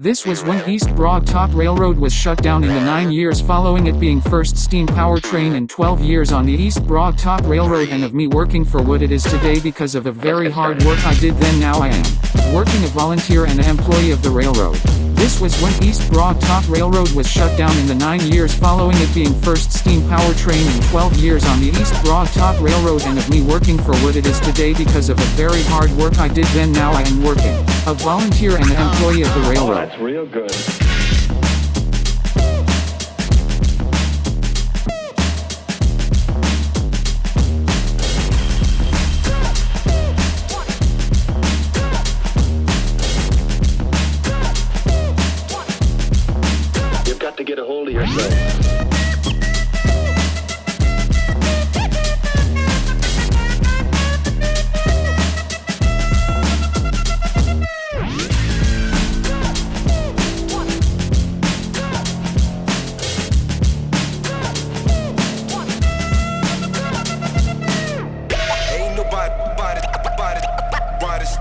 This was when East Broad Top Railroad was shut down in the 9 years following it being first steam powertrain and 12 years on the East Broad Top Railroad, and of me working for what it is today because of the very hard work I did then. Now I am working a volunteer and an employee of the railroad. This was when East Broad Top Railroad was shut down in the 9 years following it being first steam powertrain and 12 years on the East Broad Top Railroad, and of me working for what it is today because of the very hard work I did then. Now I am working a volunteer and an employee of the railroad. That's real good. You've got to get a hold of yourself.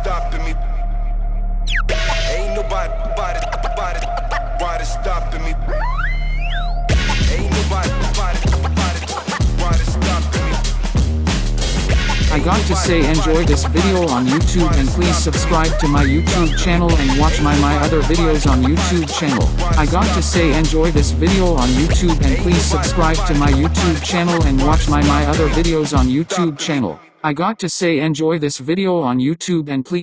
Stopping me. Ain't nobody stopping me. Ain't nobody stopping me. I got to say, enjoy this video on YouTube and please subscribe to my YouTube channel and watch my other videos on YouTube channel. I got to say, enjoy this video on YouTube and please subscribe to my YouTube channel and watch my other videos on YouTube channel. I got to say, enjoy this video on YouTube and please